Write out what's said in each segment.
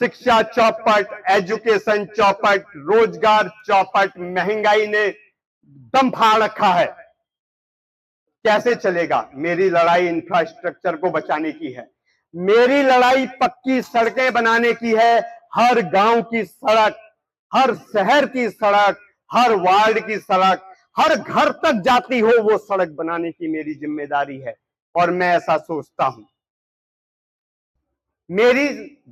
शिक्षा चौपट, एजुकेशन चौपट, रोजगार चौपट, महंगाई ने दम फाड़ रखा है। कैसे चलेगा? मेरी लड़ाई इंफ्रास्ट्रक्चर को बचाने की है, मेरी लड़ाई पक्की सड़कें बनाने की है। हर गांव की सड़क, हर शहर की सड़क, हर वार्ड की सड़क, हर घर तक जाती हो वो सड़क बनाने की मेरी जिम्मेदारी है। और मैं ऐसा सोचता हूं, मेरी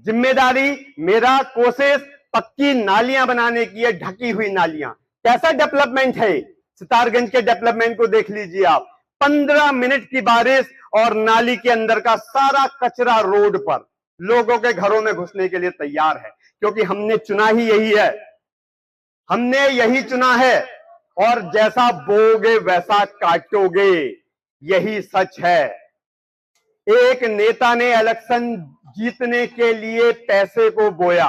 जिम्मेदारी, मेरा कोशिश पक्की नालियां बनाने की है, ढकी हुई नालियां। कैसा डेवलपमेंट है? सितारगंज के डेवलपमेंट को देख लीजिए आप। 15 मिनट की बारिश और नाली के अंदर का सारा कचरा रोड पर लोगों के घरों में घुसने के लिए तैयार है, क्योंकि हमने चुना ही यही है, हमने यही चुना है। और जैसा बोओगे वैसा काटोगे, यही सच है। एक नेता ने इलेक्शन जीतने के लिए पैसे को बोया।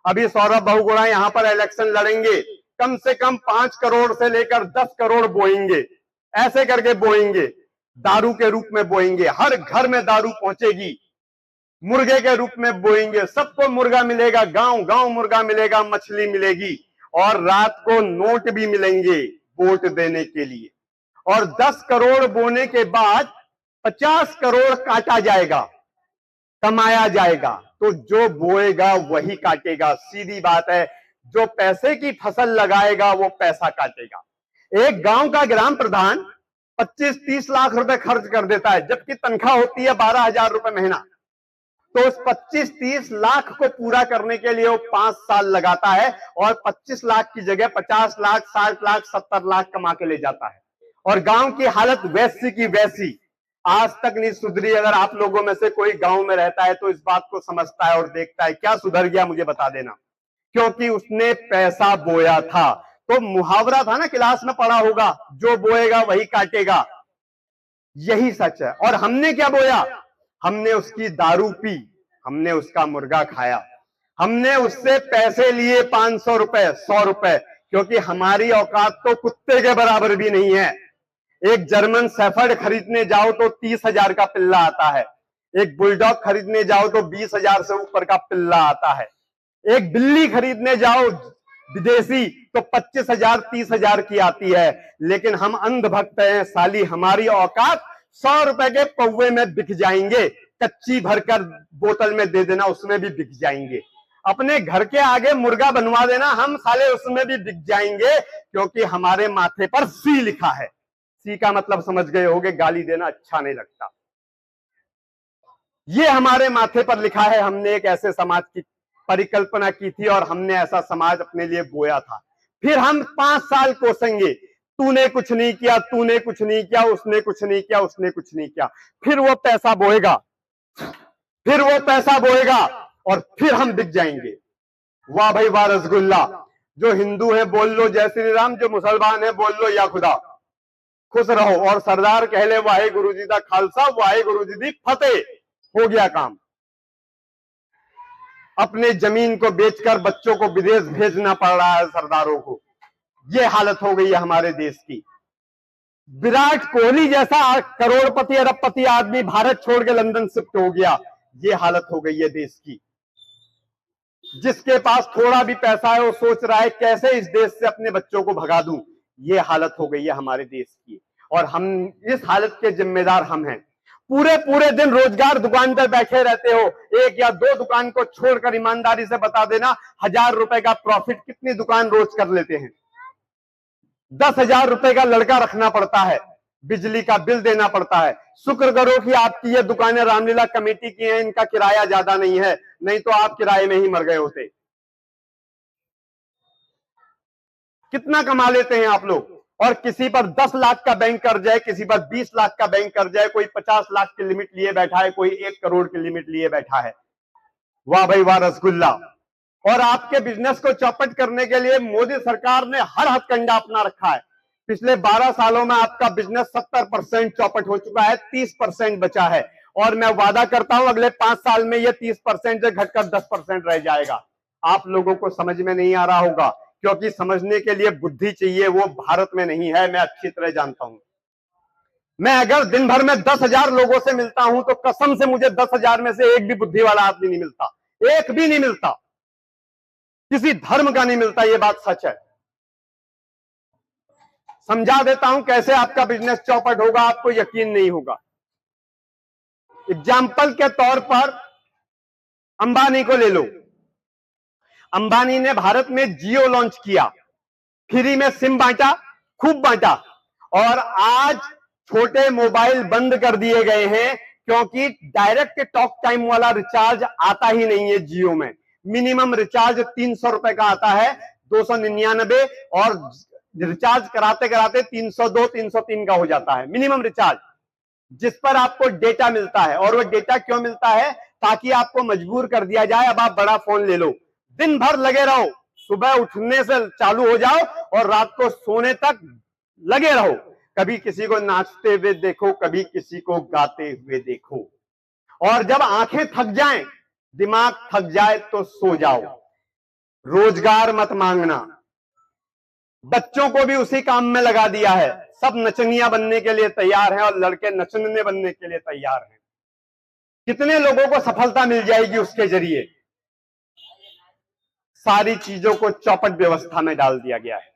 अभी सौरभ बहुगुणा यहां पर इलेक्शन लड़ेंगे, कम से कम 5 करोड़ से लेकर 10 करोड़ बोएंगे, ऐसे करके बोएंगे, दारू के रूप में बोएंगे, हर घर में दारू पहुंचेगी, मुर्गे के रूप में बोएंगे, सबको मुर्गा मिलेगा, गांव गांव मुर्गा मिलेगा, मछली मिलेगी, और रात को नोट भी मिलेंगे वोट देने के लिए। और 10 करोड़ बोने के बाद 50 करोड़ काटा जाएगा, कमाया जाएगा। तो जो बोएगा वही काटेगा, सीधी बात है। जो पैसे की फसल लगाएगा वो पैसा काटेगा। एक गांव का ग्राम प्रधान 25-30 लाख रुपए खर्च कर देता है, जबकि तनख्वाह होती है 12,000 रुपए महीना। तो उस 25-30 लाख को पूरा करने के लिए वो 5 साल लगाता है, और 25 लाख की जगह 50 लाख, 60 लाख, 70 लाख कमा के ले जाता है। और गांव की हालत वैसी की वैसी आज तक नहीं सुधरी। अगर आप लोगों में से कोई गांव में रहता है तो इस बात को समझता है और देखता है क्या सुधर गया, मुझे बता देना। क्योंकि उसने पैसा बोया था। तो मुहावरा था ना, क्लास में पढ़ा होगा, जो बोएगा वही काटेगा, यही सच है। और हमने क्या बोया? हमने उसकी दारू पी, हमने उसका मुर्गा खाया, हमने उससे पैसे लिए 500 रुपए, 100 रुपए, क्योंकि हमारी औकात तो कुत्ते के बराबर भी नहीं है। एक जर्मन शेफर्ड खरीदने जाओ तो 30,000 का पिल्ला आता है, एक बुलडॉग खरीदने जाओ तो 20,000 से ऊपर का पिल्ला आता है, एक बिल्ली खरीदने जाओ विदेशी तो 25,000, 30,000 की आती है। लेकिन हम अंधभक्त हैं साली, हमारी औकात 100 रुपए के पौवे में बिक जाएंगे, कच्ची भरकर बोतल में दे देना, उसमें भी बिक जाएंगे। अपने घर के आगे मुर्गा बनवा देना, हम साले उसमें भी बिक जाएंगे, क्योंकि हमारे माथे पर सी लिखा है। सी का मतलब समझ गए होंगे, गाली देना अच्छा नहीं लगता। ये हमारे माथे पर लिखा है। हमने एक ऐसे समाज की परिकल्पना की थी और हमने ऐसा समाज अपने लिए बोया था। फिर हम 5 साल कोसेंगे, तूने कुछ नहीं किया, तूने कुछ नहीं किया, उसने कुछ नहीं किया, उसने कुछ नहीं किया। फिर वो पैसा बोएगा, फिर वो पैसा बोएगा, और फिर हम बिक जाएंगे। वाह भाई वाह रसगुल्ला। जो हिंदू है बोल लो जय श्री राम, जो मुसलमान है बोल लो या खुदा, खुश रहो। और सरदार कह ले वाहे गुरु जी दा खालसा, वाहे गुरु जी दी फतेह, हो गया काम। अपने जमीन को बेचकर बच्चों को विदेश भेजना पड़ रहा है सरदारों को। ये हालत हो गई है हमारे देश की। विराट कोहली जैसा करोड़पति अरबपति आदमी भारत छोड़ के लंदन शिफ्ट हो गया, ये हालत हो गई है देश की। जिसके पास थोड़ा भी पैसा है वो सोच रहा है कैसे इस देश से अपने बच्चों को भगा दूं, ये हालत हो गई है हमारे देश की। और हम इस हालत के जिम्मेदार हम हैं। पूरे पूरे दिन रोजगार दुकान पर बैठे रहते हो, 1 या 2 दुकान को छोड़कर ईमानदारी से बता देना 1000 रुपए का प्रॉफिट कितनी दुकान रोज कर लेते हैं? 10,000 रुपए का लड़का रखना पड़ता है, बिजली का बिल देना पड़ता है। शुक्र करो कि आपकी ये दुकानें रामलीला कमेटी की हैं, इनका किराया ज्यादा नहीं है, नहीं तो आप किराए में ही मर गए होते। कितना कमा लेते हैं आप लोग? और किसी पर 10 लाख का बैंक कर्ज है, किसी पर 20 लाख का बैंक कर्ज है, कोई 50 लाख की लिमिट लिए बैठा है, कोई 1 करोड़ की लिमिट लिए बैठा है। वाह भाई वाह रसगुल्ला। और आपके बिजनेस को चौपट करने के लिए मोदी सरकार ने हर हथकंडा अपना रखा है। पिछले 12 सालों में आपका बिजनेस 70% चौपट हो चुका है, 30% बचा है। और मैं वादा करता हूं अगले 5 साल में यह 30% से घटकर 10% रह जाएगा। आप लोगों को समझ में नहीं आ रहा होगा, क्योंकि समझने के लिए बुद्धि चाहिए, वो भारत में नहीं है, मैं अच्छी तरह जानता हूं। मैं अगर दिन भर में 10,000 लोगों से मिलता हूं तो कसम से मुझे 10,000 में से एक भी बुद्धि वाला आदमी नहीं मिलता, एक भी नहीं मिलता, किसी धर्म का नहीं मिलता, ये बात सच है। समझा देता हूं कैसे आपका बिजनेस चौपट होगा, आपको यकीन नहीं होगा। एग्जाम्पल के तौर पर अंबानी को ले लो। अंबानी ने भारत में जियो लॉन्च किया, फ्री में सिम बांटा, खूब बांटा, और आज छोटे मोबाइल बंद कर दिए गए हैं क्योंकि डायरेक्ट टॉक टाइम वाला रिचार्ज आता ही नहीं है जियो में। मिनिमम रिचार्ज 300 रुपए का आता है, 299, और रिचार्ज कराते कराते 302 303 का हो जाता है मिनिमम रिचार्ज, जिस पर आपको डेटा मिलता है। और वो डेटा क्यों मिलता है? ताकि आपको मजबूर कर दिया जाए अब आप बड़ा फोन ले लो, दिन भर लगे रहो, सुबह उठने से चालू हो जाओ और रात को सोने तक लगे रहो। कभी किसी को नाचते हुए देखो, कभी किसी को गाते हुए देखो, और जब आंखें थक जाएं, दिमाग थक जाए तो सो जाओ। रोजगार मत मांगना। बच्चों को भी उसी काम में लगा दिया है, सब नचनिया बनने के लिए तैयार हैं और लड़के नचने बनने के लिए तैयार हैं। कितने लोगों को सफलता मिल जाएगी उसके जरिए? सारी चीजों को चौपट व्यवस्था में डाल दिया गया है।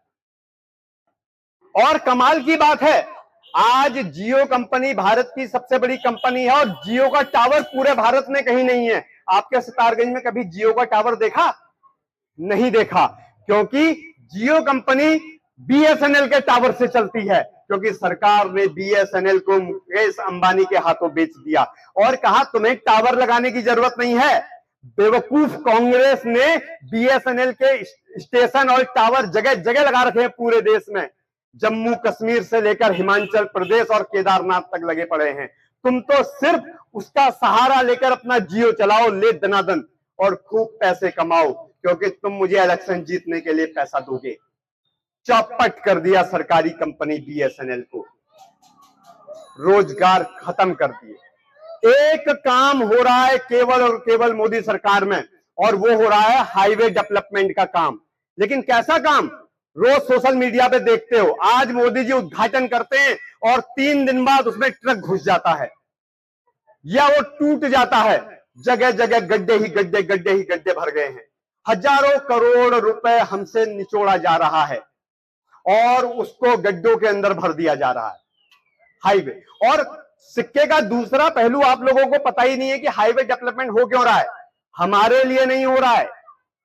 और कमाल की बात है, आज जियो कंपनी भारत की सबसे बड़ी कंपनी है और जियो का टावर पूरे भारत में कहीं नहीं है। आपके सितारगंज में कभी जियो का टावर देखा? नहीं देखा, क्योंकि जियो कंपनी बीएसएनएल के टावर से चलती है, क्योंकि सरकार ने बीएसएनएल को मुकेश अंबानी के हाथों बेच दिया और कहा तुम्हें टावर लगाने की जरूरत नहीं है। बेवकूफ कांग्रेस ने बीएसएनएल के स्टेशन और टावर जगह जगह लगा रखे हैं पूरे देश में, जम्मू कश्मीर से लेकर हिमाचल प्रदेश और केदारनाथ तक लगे पड़े हैं। तुम तो सिर्फ उसका सहारा लेकर अपना जियो चलाओ ले दनादन और खूब पैसे कमाओ, क्योंकि तुम मुझे इलेक्शन जीतने के लिए पैसा दोगे। चौपट कर दिया सरकारी कंपनी बीएसएनएल को, रोजगार खत्म कर दिए। एक काम हो रहा है केवल और केवल मोदी सरकार में, और वो हो रहा है हाईवे डेवलपमेंट का काम। लेकिन कैसा काम? रोज सोशल मीडिया पे देखते हो, आज मोदी जी उद्घाटन करते हैं और 3 दिन बाद उसमें ट्रक घुस जाता है या वो टूट जाता है। जगह जगह गड्ढे ही गड्ढे, गड्ढे ही गड्ढे भर गए हैं। हजारों करोड़ रुपए हमसे निचोड़ा जा रहा है और उसको गड्ढों के अंदर भर दिया जा रहा है हाईवे। और सिक्के का दूसरा पहलू आप लोगों को पता ही नहीं है कि हाईवे डेवलपमेंट हो क्यों रहा है। हमारे लिए नहीं हो रहा है,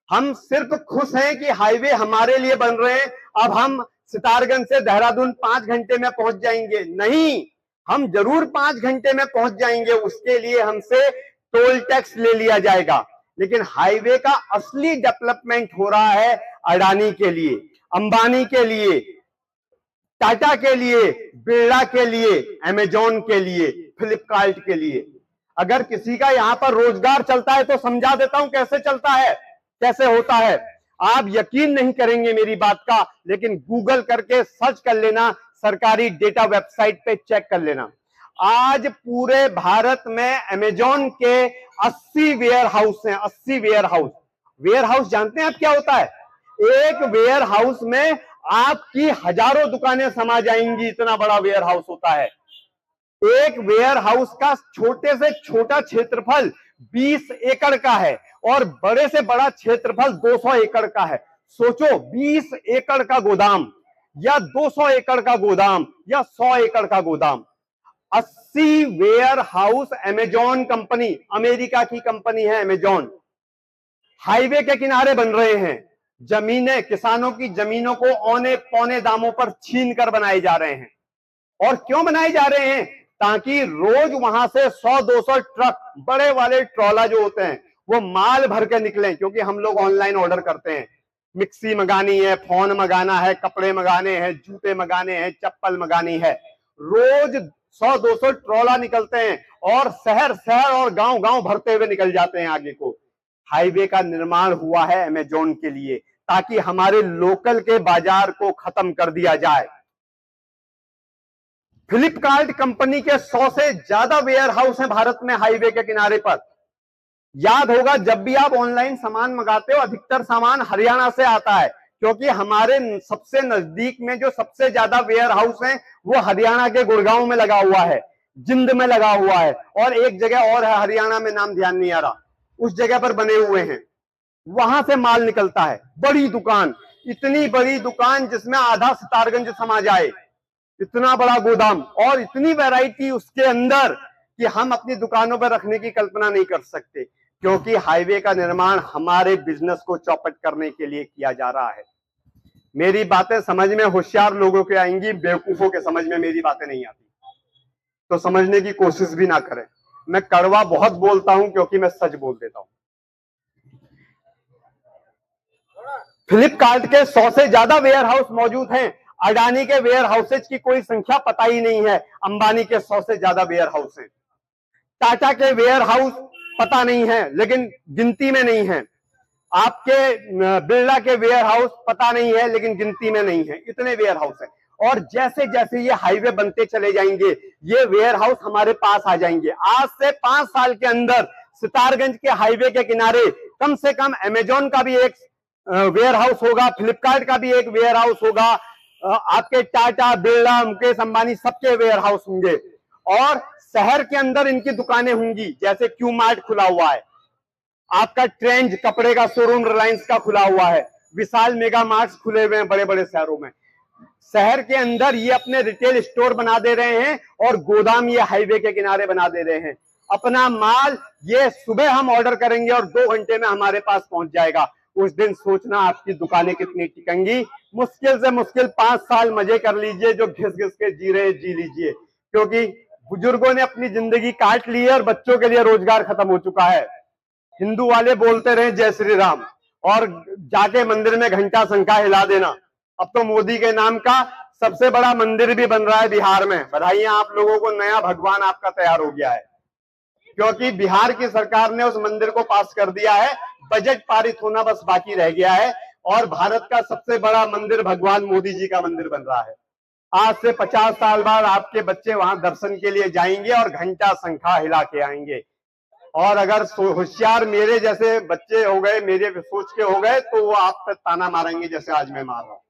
हम सिर्फ खुश हैं कि हाईवे हमारे लिए बन रहे हैं। अब हम सितारगंज से देहरादून 5 घंटे में पहुंच जाएंगे? नहीं, हम जरूर 5 घंटे में पहुंच जाएंगे, उसके लिए हमसे टोल टैक्स ले लिया जाएगा। लेकिन हाईवे का असली डेवलपमेंट हो रहा है अडानी के लिए, अंबानी के लिए, टाटा के लिए, बिरला के लिए, अमेजॉन के लिए, फ्लिपकार्ट के लिए। अगर किसी का यहां पर रोजगार चलता है तो समझा देता हूं कैसे चलता है, कैसे होता है। आप यकीन नहीं करेंगे मेरी बात का, लेकिन गूगल करके सर्च कर लेना, सरकारी डेटा वेबसाइट पे चेक कर लेना। आज पूरे भारत में अमेजॉन के 80 वेयर हाउस हैं। 80 वेयर हाउस। वेयर हाउस जानते हैं आप क्या होता है? एक वेयर हाउस में आपकी हजारों दुकानें समा जाएंगी, इतना बड़ा वेयर हाउस होता है। एक वेयर हाउस का छोटे से छोटा क्षेत्रफल 20 एकड़ का है और बड़े से बड़ा क्षेत्रफल 200 एकड़ का है। सोचो, 20 एकड़ का गोदाम या 200 एकड़ का गोदाम या 100 एकड़ का गोदाम। 80 warehouse Amazon company, America की कंपनी है अमेजॉन, हाईवे के किनारे बन रहे हैं। जमीनें, किसानों की जमीनों को औने पौने दामों पर छीन कर बनाए जा रहे हैं। और क्यों बनाए जा रहे हैं? ताकि रोज वहां से 100-200 ट्रक, बड़े वाले ट्रॉला जो होते हैं, वो माल भर के निकले। क्योंकि हम लोग ऑनलाइन ऑर्डर करते हैं, मिक्सी मंगानी है, फोन मंगाना है, कपड़े मंगाने हैं, जूते मंगाने हैं, चप्पल मंगानी है। रोज 100-200 ट्रॉला निकलते हैं और शहर शहर और गांव गांव भरते हुए निकल जाते हैं आगे को। हाईवे का निर्माण हुआ है अमेजॉन के लिए, ताकि हमारे लोकल के बाजार को खत्म कर दिया जाए। फ्लिपकार्ट कंपनी के 100 से ज्यादा वेयर हाउस हैं भारत में हाईवे के किनारे पर। याद होगा, जब भी आप ऑनलाइन सामान मंगाते हो, अधिकतर सामान हरियाणा से आता है, क्योंकि हमारे सबसे नजदीक में जो सबसे ज्यादा वेयर हाउस है वो हरियाणा के गुड़गांव में लगा हुआ है, जिंद में लगा हुआ है, और एक जगह और है हरियाणा में, नाम ध्यान नहीं आ रहा। उस जगह पर बने हुए हैं, वहां से माल निकलता है। बड़ी दुकान, इतनी बड़ी दुकान जिसमें आधा सितारगंज समा जाए, इतना बड़ा गोदाम और इतनी वैरायटी उसके अंदर कि हम अपनी दुकानों पर रखने की कल्पना नहीं कर सकते, क्योंकि हाईवे का निर्माण हमारे बिजनेस को चौपट करने के लिए किया जा रहा है। मेरी बातें समझ में होशियार लोगों के आएंगी, बेवकूफों के समझ में मेरी बातें नहीं आती, तो समझने की कोशिश भी ना करें। मैं कड़वा बहुत बोलता हूं क्योंकि मैं सच बोल देता हूं। फ्लिपकार्ट के 100 से ज्यादा वेयर हाउस मौजूद हैं। अडानी के वेयर हाउसेज की कोई संख्या पता ही नहीं है, अंबानी के 100 से ज्यादा वेयर हाउस हैं। टाटा के वेयर हाउस पता नहीं है लेकिन गिनती में नहीं है। आपके बिरला के वेयर हाउस पता नहीं है लेकिन गिनती में नहीं है, इतने वेयर हाउस है। और जैसे जैसे ये हाईवे बनते चले जाएंगे, ये वेयर हाउस हमारे पास आ जाएंगे। आज से 5 साल के अंदर सितारगंज के हाईवे के किनारे कम से कम अमेजॉन का भी एक वेयर हाउस होगा, फ्लिपकार्ट का भी एक वेयर हाउस होगा, आपके टाटा, बिरला, मुकेश अंबानी सबके वेयर हाउस होंगे। और शहर के अंदर इनकी दुकानें होंगी, जैसे क्यू मार्ट खुला हुआ है, आपका ट्रेंड कपड़े का शोरूम रिलायंस का खुला हुआ है, विशाल मेगा मार्ट्स खुले हुए हैं बड़े बड़े शहरों में। शहर के अंदर ये अपने रिटेल स्टोर बना दे रहे हैं और गोदाम ये हाईवे के किनारे बना दे रहे हैं। अपना माल ये सुबह हम ऑर्डर करेंगे और 2 घंटे में हमारे पास पहुंच जाएगा। उस दिन सोचना आपकी दुकानें कितनी टिकेंगी। मुश्किल से मुश्किल 5 साल मजे कर लीजिए, जो घिस घिस के जी रहे जी लीजिए, क्योंकि बुजुर्गों ने अपनी जिंदगी काट ली है और बच्चों के लिए रोजगार खत्म हो चुका है। हिंदू वाले बोलते रहे जय श्री राम और जाके मंदिर में घंटा शंखा हिला देना। अब तो मोदी के नाम का सबसे बड़ा मंदिर भी बन रहा है बिहार में। बधाइयां आप लोगों को, नया भगवान आपका तैयार हो गया है, क्योंकि बिहार की सरकार ने उस मंदिर को पास कर दिया है। बजट पारित होना बस बाकी रह गया है और भारत का सबसे बड़ा मंदिर भगवान मोदी जी का मंदिर बन रहा है। आज से 50 साल बाद आपके बच्चे वहां दर्शन के लिए जाएंगे और घंटा शंखा हिला के आएंगे। और अगर होशियार मेरे जैसे बच्चे हो गए, मेरे सोच के हो गए, तो वो आप पे ताना मारेंगे जैसे आज मैं मार रहा हूं।